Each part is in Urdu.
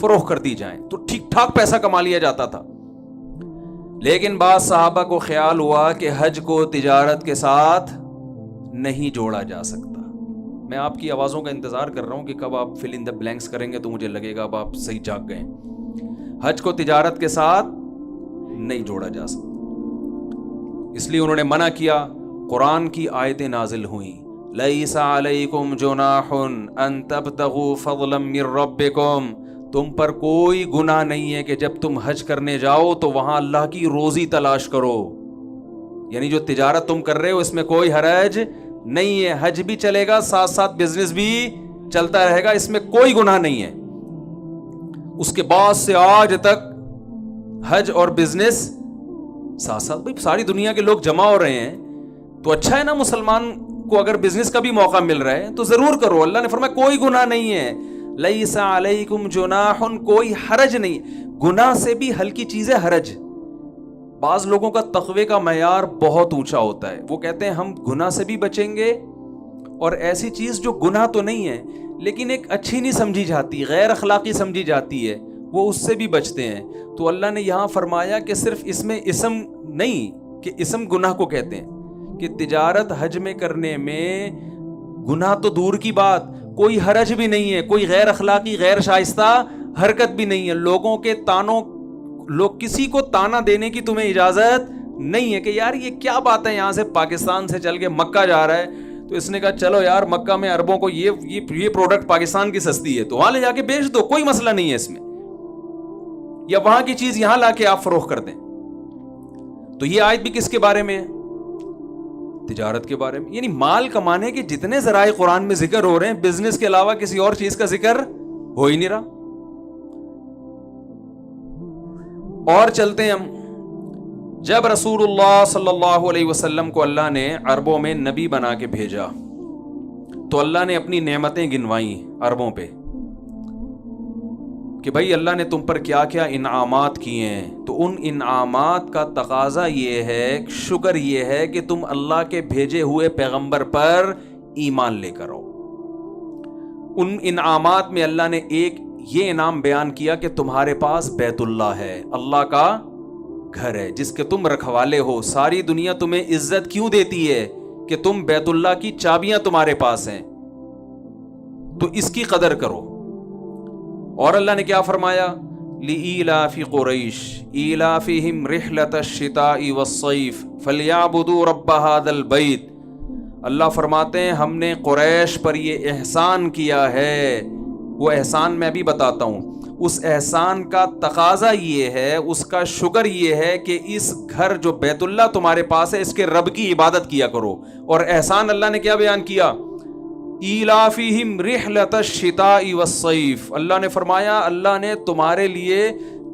فروخت کر دی جائیں تو ٹھیک ٹھاک پیسہ کما لیا جاتا تھا. لیکن بعض صحابہ کو خیال ہوا کہ حج کو تجارت کے ساتھ نہیں جوڑا جا سکتا. میں آپ کی آوازوں کا انتظار کر رہا ہوں کہ کب آپ فل ان دا بلینکس کریں گے تو مجھے لگے گا اب آپ صحیح جاگ گئے. حج کو تجارت کے ساتھ نہیں جوڑا جا سکتا, اس لیے انہوں نے منع کیا. قرآن کی آیتیں نازل ہوئیں, لیس علیکم جناح ان تبتغوا فضلا من ربکم, تم پر کوئی گناہ نہیں ہے کہ جب تم حج کرنے جاؤ تو وہاں اللہ کی روزی تلاش کرو. یعنی جو تجارت تم کر رہے ہو اس میں کوئی حرج نہیں ہے, حج بھی چلے گا ساتھ ساتھ بزنس بھی چلتا رہے گا, اس میں کوئی گناہ نہیں ہے. اس کے بعد سے آج تک حج اور بزنس ساتھ ساتھ. بھائی ساری دنیا کے لوگ جمع ہو رہے ہیں تو اچھا ہے نا, مسلمان کو اگر بزنس کا بھی موقع مل رہا ہے تو ضرور کرو. اللہ نے فرمایا کوئی گناہ نہیں ہے, لیس علیکم جناح, کوئی حرج نہیں. گناہ سے بھی ہلکی چیز ہے حرج. بعض لوگوں کا تقوی کا معیار بہت اونچا ہوتا ہے, وہ کہتے ہیں ہم گناہ سے بھی بچیں گے اور ایسی چیز جو گناہ تو نہیں ہے لیکن ایک اچھی نہیں سمجھی جاتی, غیر اخلاقی سمجھی جاتی ہے, وہ اس سے بھی بچتے ہیں. تو اللہ نے یہاں فرمایا کہ صرف اس میں اسم نہیں کہ اسم گناہ کو کہتے ہیں, کہ تجارت حج میں کرنے میں گناہ تو دور کی بات, کوئی حرج بھی نہیں ہے, کوئی غیر اخلاقی غیر شائستہ حرکت بھی نہیں ہے. لوگوں کے تانوں, لوگ کسی کو تانا دینے کی تمہیں اجازت نہیں ہے کہ یار یہ کیا بات ہے, یہاں سے پاکستان سے چل کے مکہ جا رہا ہے تو اس نے کہا چلو یار مکہ میں عربوں کو یہ پروڈکٹ پاکستان کی سستی ہے تو وہاں لے جا کے بیچ دو, کوئی مسئلہ نہیں ہے اس میں, یا وہاں کی چیز یہاں لا کے آپ فروخت کر دیں. تو یہ آیت بھی کس کے بارے میں ہے؟ تجارت کے بارے میں. یعنی مال کمانے کے جتنے ذرائع قرآن میں ذکر ہو رہے ہیں, بزنس کے علاوہ کسی اور چیز کا ذکر ہو ہی نہیں رہا. اور چلتے ہیں ہم. جب رسول اللہ صلی اللہ علیہ وسلم کو اللہ نے عربوں میں نبی بنا کے بھیجا تو اللہ نے اپنی نعمتیں گنوائیں عربوں پہ کہ بھائی اللہ نے تم پر کیا کیا انعامات کیے ہیں. تو ان انعامات کا تقاضا یہ ہے, شکر یہ ہے کہ تم اللہ کے بھیجے ہوئے پیغمبر پر ایمان لے کر آؤ. ان انعامات میں اللہ نے ایک یہ انعام بیان کیا کہ تمہارے پاس بیت اللہ ہے, اللہ کا گھر ہے جس کے تم رکھوالے ہو. ساری دنیا تمہیں عزت کیوں دیتی ہے کہ تم بیت اللہ کی چابیاں تمہارے پاس ہیں, تو اس کی قدر کرو. اور اللہ نے کیا فرمایا, لِإِيلَافِ قُرَيْشٍ إِيلَافِهِمْ رِحْلَةَ الشِّتَاءِ وَالصَّيْفِ فَلْيَعْبُدُوا رَبَّ هَذَا الْبَيْتِ. اللہ فرماتے ہیں ہم نے قریش پر یہ احسان کیا ہے. وہ احسان میں بھی بتاتا ہوں. اس احسان کا تقاضا یہ ہے, اس کا شکر یہ ہے کہ اس گھر جو بیت اللہ تمہارے پاس ہے اس کے رب کی عبادت کیا کرو. اور احسان اللہ نے کیا بیان کیا, ایلافہم رحلۃ الشتاء والصیف. اللہ نے فرمایا اللہ نے تمہارے لیے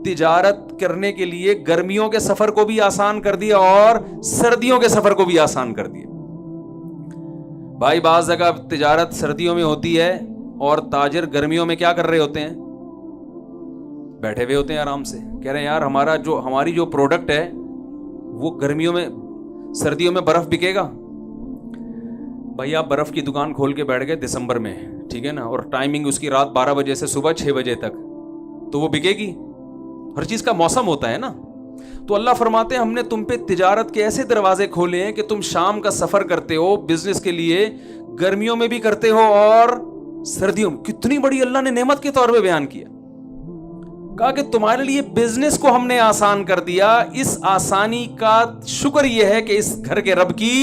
تجارت کرنے کے لیے گرمیوں کے سفر کو بھی آسان کر دیا اور سردیوں کے سفر کو بھی آسان کر دیا. بھائی بعض جگہ تجارت سردیوں میں ہوتی ہے اور تاجر گرمیوں میں کیا کر رہے ہوتے ہیں, بیٹھے ہوئے ہوتے ہیں آرام سے, کہہ رہے ہیں یار ہماری جو پروڈکٹ ہے وہ گرمیوں میں سردیوں میں برف بکے گا. بھائی آپ برف کی دکان کھول کے بیٹھ گئے دسمبر میں, ٹھیک ہے نا, اور ٹائمنگ اس کی رات 12 بجے سے صبح 6 بجے تک, تو وہ بکے گی. ہر چیز کا موسم ہوتا ہے نا. تو اللہ فرماتے ہیں ہم نے تم پہ تجارت کے ایسے دروازے کھولے ہیں کہ تم شام کا سفر کرتے ہو بزنس کے لیے, گرمیوں میں بھی کرتے ہو اور سردیوں میں. کتنی بڑی اللہ نے نعمت کے طور پہ بیان کیا, کہا کہ تمہارے لیے بزنس کو ہم نے آسان کر دیا. اس آسانی کا شکر یہ ہے کہ اس گھر کے رب کی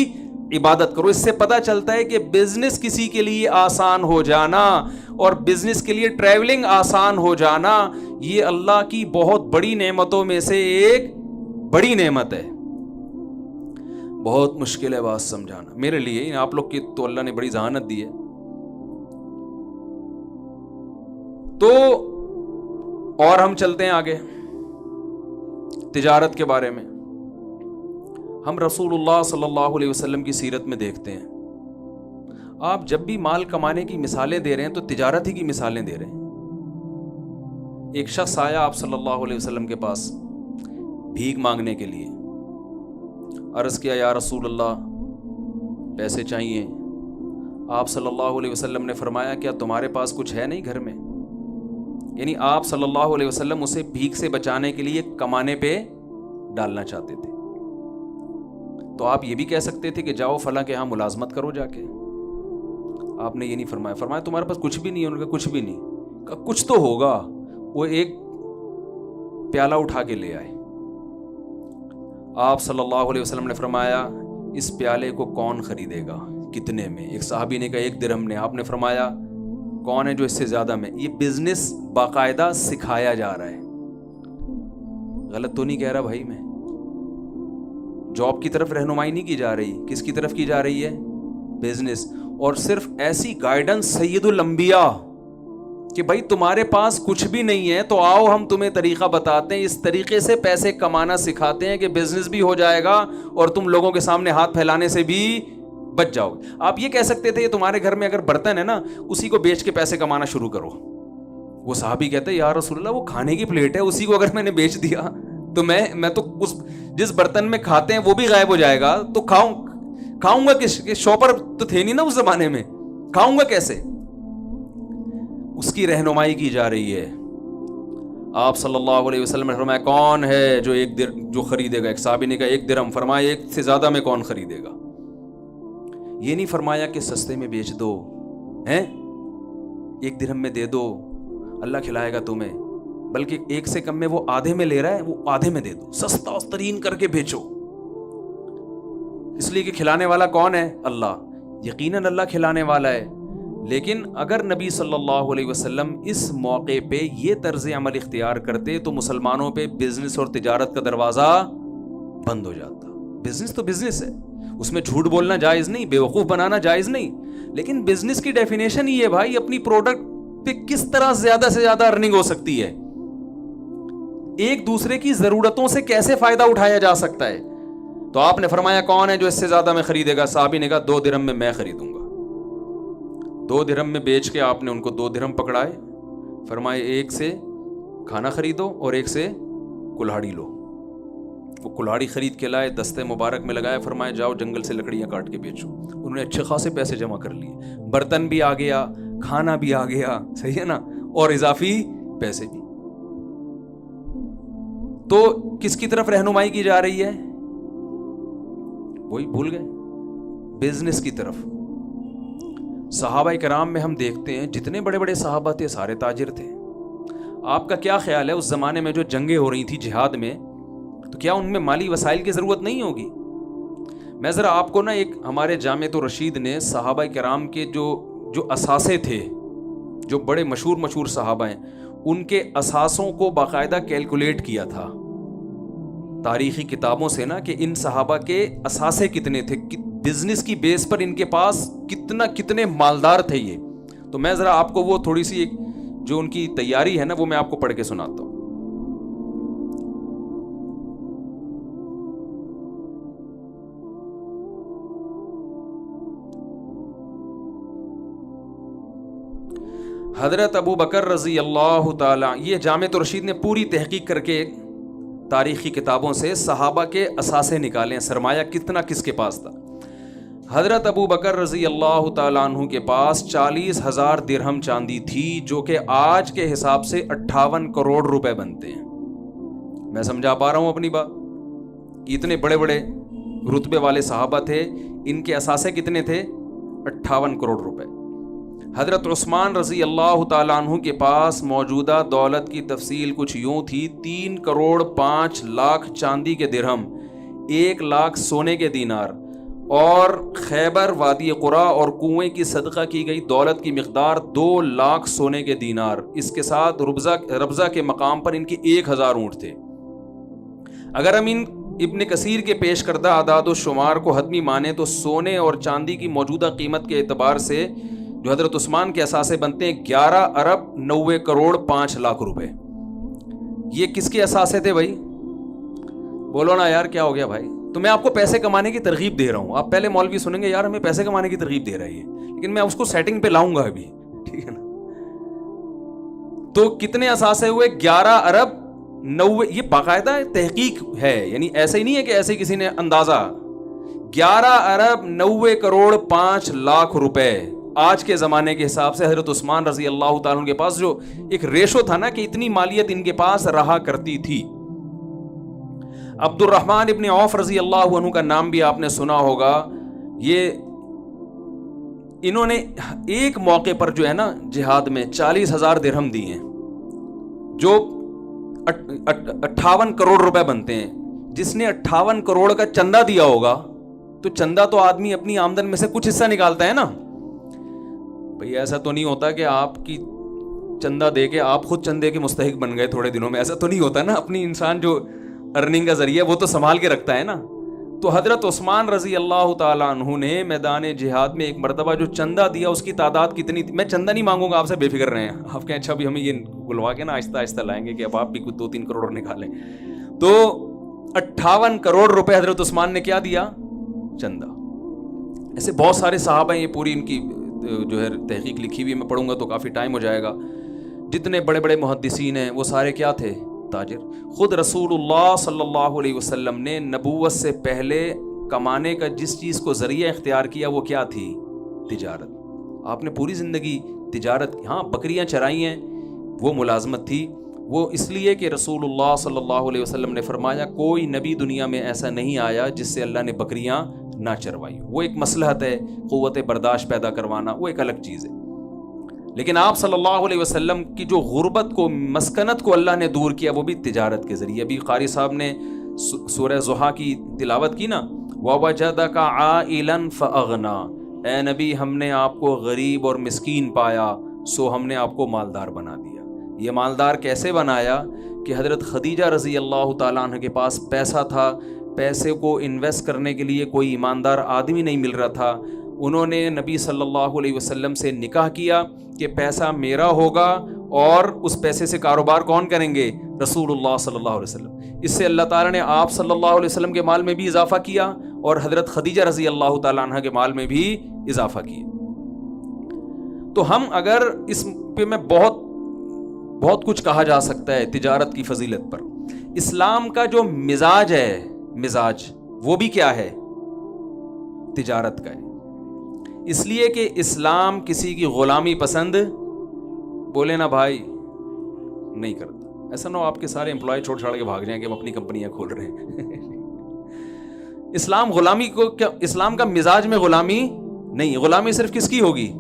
عبادت کرو. اس سے پتہ چلتا ہے کہ بزنس کسی کے لیے آسان ہو جانا اور بزنس کے لیے ٹریولنگ آسان ہو جانا یہ اللہ کی بہت بڑی نعمتوں میں سے ایک بڑی نعمت ہے. بہت مشکل ہے بات سمجھانا میرے لیے, آپ لوگ کی تو اللہ نے بڑی ذہانت دی ہے. تو اور ہم چلتے ہیں آگے تجارت کے بارے میں. ہم رسول اللہ صلی اللہ علیہ وسلم کی سیرت میں دیکھتے ہیں, آپ جب بھی مال کمانے کی مثالیں دے رہے ہیں تو تجارت ہی کی مثالیں دے رہے ہیں. ایک شخص آیا آپ صلی اللہ علیہ وسلم کے پاس بھیک مانگنے کے لیے, عرض کیا یا رسول اللہ پیسے چاہیے. آپ صلی اللہ علیہ وسلم نے فرمایا کیا تمہارے پاس کچھ ہے نہیں گھر میں؟ یعنی آپ صلی اللہ علیہ وسلم اسے بھیک سے بچانے کے لیے کمانے پہ ڈالنا چاہتے تھے. تو آپ یہ بھی کہہ سکتے تھے کہ جاؤ فلاں کے ہاں ملازمت کرو جا کے. آپ نے یہ نہیں فرمایا. فرمایا تمہارے پاس کچھ بھی نہیں ہے. انہوں نے کہا کچھ بھی نہیں. کہا کچھ تو ہوگا. وہ ایک پیالہ اٹھا کے لے آئے. آپ صلی اللہ علیہ وسلم نے فرمایا اس پیالے کو کون خریدے گا, کتنے میں؟ ایک صحابی نے کہا 1 درہم نے. آپ نے فرمایا کون ہے جو اس سے زیادہ میں؟ یہ بزنس باقاعدہ سکھایا جا رہا ہے. غلط تو نہیں کہہ رہا بھائی میں؟ جاب کی طرف رہنمائی نہیں کی جا رہی. کس کی طرف کی جا رہی ہے؟ بزنس. اور صرف ایسی گائیڈنس سید الانبیاء کہ بھائی تمہارے پاس کچھ بھی نہیں ہے تو آؤ ہم تمہیں طریقہ بتاتے ہیں, اس طریقے سے پیسے کمانا سکھاتے ہیں کہ بزنس بھی ہو جائے گا اور تم لوگوں کے سامنے ہاتھ پھیلانے سے بھی بچ جاؤ. آپ یہ کہہ سکتے تھے تمہارے گھر میں اگر برتن ہے نا اسی کو بیچ کے پیسے کمانا شروع کرو. وہ صحابی کہتے ہیں یا رسول اللہ وہ کھانے کی پلیٹ ہے, اسی کو اگر میں نے بیچ دیا تو میں تو اس جس برتن میں کھاتے ہیں وہ بھی غائب ہو جائے گا, تو کھاؤں گا کس؟ شاپر تو تھے نہیں نا اس زمانے میں, کھاؤں گا کیسے؟ اس کی رہنمائی کی جا رہی ہے. آپ صلی اللہ علیہ وسلم نے فرمایا کون ہے جو خریدے گا؟ ایک صحابی نے کہا 1 درہم. فرمایا 1 سے زیادہ میں کون خریدے گا؟ یہ نہیں فرمایا کہ سستے میں بیچ دو ہیں, 1 درہم میں دے دو اللہ کھلائے گا تمہیں, بلکہ 1 سے کم میں وہ آدھے میں لے رہا ہے وہ آدھے میں دے دو, سستا ترین کر کے بیچو. اس لیے کہ کھلانے والا کون ہے؟ اللہ. یقیناً اللہ کھلانے والا ہے. لیکن اگر نبی صلی اللہ علیہ وسلم اس موقع پہ یہ طرز عمل اختیار کرتے تو مسلمانوں پہ بزنس اور تجارت کا دروازہ بند ہو جاتا. بزنس تو بزنس ہے, اس میں جھوٹ بولنا جائز نہیں, بیوقوف بنانا جائز نہیں, لیکن بزنس کی ڈیفینیشن یہ ہے بھائی اپنی پروڈکٹ پہ کس طرح زیادہ سے زیادہ ارننگ ہو سکتی ہے, ایک دوسرے کی ضرورتوں سے کیسے فائدہ اٹھایا جا سکتا ہے. تو آپ نے فرمایا کون ہے جو اس سے زیادہ میں خریدے گا؟ صحابی نے کہا 2 درہم میں خریدوں گا. 2 درہم میں بیچ کے آپ نے ان کو 2 درہم پکڑائے. فرمائے 1 سے کھانا خریدو اور 1 سے کلہاڑی لو. وہ کلہاڑی خرید کے لائے, دستے مبارک میں لگایا. فرمایا جاؤ جنگل سے لکڑیاں کاٹ کے بیچو. انہوں نے اچھے خاصے پیسے جمع کر لیے, برتن بھی آ گیا, کھانا بھی آ گیا, صحیح ہے نا, اور اضافی پیسے بھی. تو کس کی طرف رہنمائی کی جا رہی ہے؟ وہی بھول گئے, بزنس کی طرف. صحابہ کرام میں ہم دیکھتے ہیں جتنے بڑے بڑے صحابہ تھے سارے تاجر تھے. آپ کا کیا خیال ہے اس زمانے میں جو جنگیں ہو رہی تھی جہاد میں, تو کیا ان میں مالی وسائل کی ضرورت نہیں ہوگی؟ میں ذرا آپ کو نا ایک ہمارے جامعۃ الرشید نے صحابہ کرام کے جو اثاثے تھے, جو بڑے مشہور صحابہ ہیں, ان کے اثاثوں کو باقاعدہ کیلکولیٹ کیا تھا تاریخی کتابوں سے نا, کہ ان صحابہ کے اثاثے کتنے تھے, بزنس کی بیس پر ان کے پاس کتنے مالدار تھے یہ. تو میں ذرا آپ کو وہ تھوڑی سی ایک جو ان کی تیاری ہے نا وہ میں آپ کو پڑھ کے سناتا ہوں. حضرت ابو بکر رضی اللہ تعالی, یہ جامعۃ الرشید نے پوری تحقیق کر کے تاریخی کتابوں سے صحابہ کے اثاثے نکالے ہیں, سرمایہ کتنا کس کے پاس تھا. حضرت ابو بکر رضی اللہ تعالیٰ عنہ کے پاس 40,000 درہم چاندی تھی, جو کہ آج کے حساب سے 58 کروڑ روپے بنتے ہیں. میں سمجھا پا رہا ہوں اپنی بات؟ اتنے بڑے بڑے رتبے والے صحابہ تھے, ان کے اثاثے کتنے تھے؟ 58 کروڑ روپے. حضرت عثمان رضی اللہ تعالیٰ عنہ کے پاس موجودہ دولت کی تفصیل کچھ یوں تھی: 3 کروڑ 5 لاکھ چاندی کے درہم, 1 لاکھ سونے کے دینار, اور خیبر, وادی قرا اور کنویں کی صدقہ کی گئی دولت کی مقدار 2 لاکھ سونے کے دینار. اس کے ساتھ ربضہ کے مقام پر ان کے 1000 اونٹ تھے. اگر ہم ان ابن کثیر کے پیش کردہ اعداد و شمار کو حتمی مانیں تو سونے اور چاندی کی موجودہ قیمت کے اعتبار سے جو حضرت عثمان کے اثاثے بنتے ہیں 11 ارب 90 کروڑ 5 لاکھ روپے. یہ کس کے اثاثے تھے بھائی؟ بولو نا یار, کیا ہو گیا بھائی؟ تو میں آپ کو پیسے کمانے کی ترغیب دے رہا ہوں. آپ پہلے مولوی سنیں گے یار ہمیں پیسے کمانے کی ترغیب دے رہی ہے, لیکن میں اس کو سیٹنگ پہ لاؤں گا ابھی, ٹھیک ہے نا. تو کتنے اثاثے ہوئے؟ 11 ارب 90. یہ باقاعدہ تحقیق ہے, یعنی ایسے ہی نہیں ہے کہ ایسے کسی نے اندازہ. 11 ارب 90 کروڑ 5 لاکھ روپے آج کے زمانے کے حساب سے حضرت عثمان رضی اللہ تعالیٰ عنہ کے پاس جو ایک ریشو تھا نا کہ اتنی مالیت ان کے پاس رہا کرتی تھی. عبد الرحمن ابن عوف رضی اللہ عنہ کا نام بھی آپ نے سنا ہوگا. یہ انہوں نے ایک موقع پر جو ہے نا جہاد میں 40,000 درہم دیے ہیں, جو 58 کروڑ روپے بنتے ہیں. جس نے 58 کروڑ کا چندہ دیا ہوگا تو چندہ تو آدمی اپنی آمدن میں سے کچھ حصہ نکالتا ہے نا بھئی. ایسا تو نہیں ہوتا کہ آپ کی چندہ دے کے آپ خود چندے کے مستحق بن گئے تھوڑے دنوں میں, ایسا تو نہیں ہوتا نا. اپنی انسان جو ارننگ کا ذریعہ وہ تو سنبھال کے رکھتا ہے نا. تو حضرت عثمان رضی اللہ تعالیٰ عنہ نے میدان جہاد میں ایک مرتبہ جو چندہ دیا اس کی تعداد کتنی تھی؟ میں چندہ نہیں مانگوں گا آپ سے, بے فکر رہیں. آپ کہیں اچھا بھی ہمیں یہ بلوا کے نا آہستہ آہستہ لائیں گے کہ اب آپ بھی کچھ 2-3 کروڑ نکالیں. تو 58 کروڑ روپے حضرت عثمان نے کیا دیا؟ چندہ. ایسے بہت سارے صحابہ ہیں, یہ پوری ان کی جو ہے تحقیق لکھی ہوئی, میں پڑھوں گا تو کافی ٹائم ہو جائے گا. جتنے بڑے بڑے محدثین ہیں وہ سارے کیا تھے؟ تاجر. خود رسول اللہ صلی اللہ علیہ وسلم نے نبوت سے پہلے کمانے کا جس چیز کو ذریعہ اختیار کیا وہ کیا تھی؟ تجارت. آپ نے پوری زندگی تجارت کی. ہاں بکریاں چرائی ہیں, وہ ملازمت تھی. وہ اس لیے کہ رسول اللہ صلی اللہ علیہ وسلم نے فرمایا کوئی نبی دنیا میں ایسا نہیں آیا جس سے اللہ نے بکریاں نہ چروائی. وہ ایک مصلحت ہے, قوت برداشت پیدا کروانا وہ ایک الگ چیز ہے. لیکن آپ صلی اللہ علیہ وسلم کی جو غربت کو, مسکنت کو اللہ نے دور کیا وہ بھی تجارت کے ذریعے. ابھی قاری صاحب نے سورہ ضحیٰ کی تلاوت کی نا, وَوَجَدَكَ عَائِلًا فَأَغْنَا, اے نبی ہم نے آپ کو غریب اور مسکین پایا سو ہم نے آپ کو مالدار بنا دیا. یہ مالدار کیسے بنایا کہ حضرت خدیجہ رضی اللہ تعالیٰ عنہ کے پاس پیسہ تھا, پیسے کو انویسٹ کرنے کے لیے کوئی ایماندار آدمی نہیں مل رہا تھا. انہوں نے نبی صلی اللہ علیہ وسلم سے نکاح کیا کہ پیسہ میرا ہوگا اور اس پیسے سے کاروبار کون کریں گے؟ رسول اللہ صلی اللہ علیہ وسلم. اس سے اللہ تعالیٰ نے آپ صلی اللہ علیہ وسلم کے مال میں بھی اضافہ کیا اور حضرت خدیجہ رضی اللہ تعالیٰ عنہ کے مال میں بھی اضافہ کیا. تو ہم اگر اس پہ میں بہت کچھ کہا جا سکتا ہے تجارت کی فضیلت پر. اسلام کا جو مزاج ہے, مزاج وہ بھی کیا ہے؟ تجارت کا ہے. اس لیے کہ اسلام کسی کی غلامی پسند, بولے نا بھائی, نہیں کرتا. ایسا نہ ہو آپ کے سارے امپلائی چھوڑ کے بھاگ جائیں کہ ہم اپنی کمپنیاں کھول رہے ہیں. اسلام غلامی کو کیا, اسلام کا مزاج میں غلامی نہیں. غلامی صرف کس کی ہوگی؟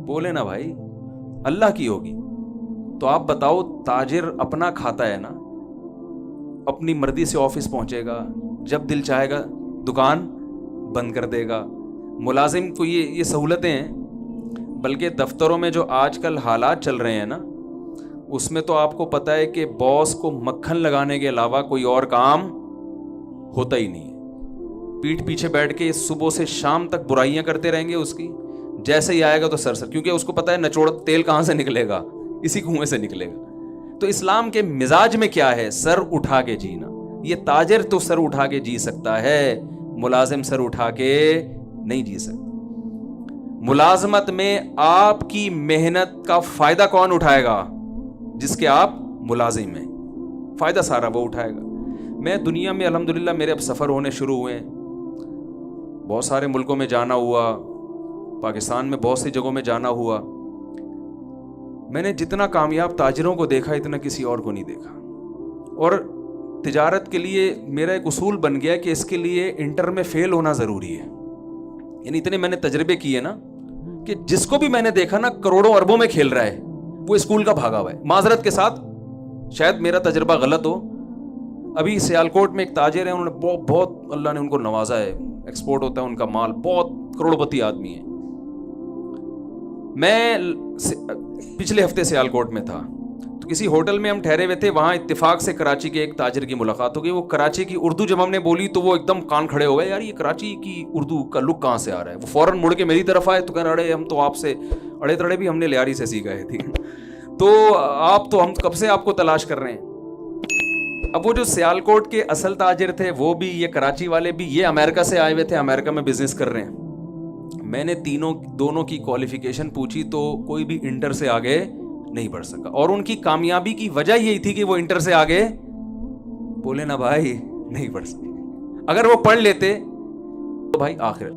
بولے نا بھائی, اللہ کی ہوگی. تو آپ بتاؤ, تاجر اپنا کھاتا ہے نا, اپنی مرضی سے آفس پہنچے گا, جب دل چاہے گا دکان بند کر دے گا. ملازم کو یہ سہولتیں ہیں. بلکہ دفتروں میں جو آج کل حالات چل رہے ہیں نا, اس میں تو آپ کو پتہ ہے کہ باس کو مکھن لگانے کے علاوہ کوئی اور کام ہوتا ہی نہیں ہے. پیٹھ پیچھے بیٹھ کے صبح سے شام تک برائیاں کرتے رہیں گے اس کی. جیسے ہی آئے گا تو سر کیونکہ اس کو پتہ ہے نچوڑ تیل کہاں سے نکلے گا, اسی کنویں سے نکلے گا. تو اسلام کے مزاج میں کیا ہے؟ سر اٹھا کے جینا. یہ تاجر تو سر اٹھا کے جی سکتا ہے, ملازم سر اٹھا کے نہیں جی سکتا. ملازمت میں آپ کی محنت کا فائدہ کون اٹھائے گا؟ جس کے آپ ملازم ہیں, فائدہ سارا وہ اٹھائے گا. میں دنیا میں الحمدللہ میرے اب سفر ہونے شروع ہوئے ہیں, بہت سارے ملکوں میں جانا ہوا, پاکستان میں بہت سی جگہوں میں جانا ہوا. میں نے جتنا کامیاب تاجروں کو دیکھا اتنا کسی اور کو نہیں دیکھا. اور تجارت کے لیے میرا ایک اصول بن گیا کہ اس کے لیے انٹر میں فیل ہونا ضروری ہے. یعنی اتنے میں نے تجربے کیے نا کہ جس کو بھی میں نے دیکھا نا کروڑوں اربوں میں کھیل رہا ہے, وہ اسکول کا بھاگا ہوا ہے. معذرت کے ساتھ شاید میرا تجربہ غلط ہو. ابھی سیالکوٹ میں ایک تاجر ہیں, انہوں نے بہت اللہ نے ان کو نوازا ہے, ایکسپورٹ ہوتا ہے ان کا مال, بہت کروڑپتی آدمی ہے. میں پچھلے ہفتے سیالکوٹ میں تھا تو کسی ہوٹل میں ہم ٹھہرے ہوئے تھے, وہاں اتفاق سے کراچی کے ایک تاجر کی ملاقات ہو گئی. وہ کراچی کی اردو جب ہم نے بولی تو وہ ایک دم کان کھڑے ہو گئے, یار یہ کراچی کی اردو کا لک کہاں سے آ رہا ہے. وہ فوراً مڑ کے میری طرف آئے تو کہہ رہے ہم تو آپ سے اڑے تڑے بھی ہم نے لیاری سے سیکھا ہے, ٹھیک تو آپ تو ہم کب سے آپ کو تلاش کر رہے ہیں. اب وہ جو سیالکوٹ کے اصل تاجر تھے وہ بھی, یہ کراچی والے بھی, یہ امریکہ سے آئے ہوئے تھے, امریکہ میں بزنس کر رہے ہیں. میں نے دونوں کی کوالیفیکیشن پوچھی تو کوئی بھی انٹر سے آگے نہیں بڑھ سکا. اور ان کی کامیابی کی وجہ یہی تھی کہ وہ انٹر سے آگے, بولے نا بھائی, نہیں بڑھ سکے. اگر وہ پڑھ لیتے تو بھائی آخرت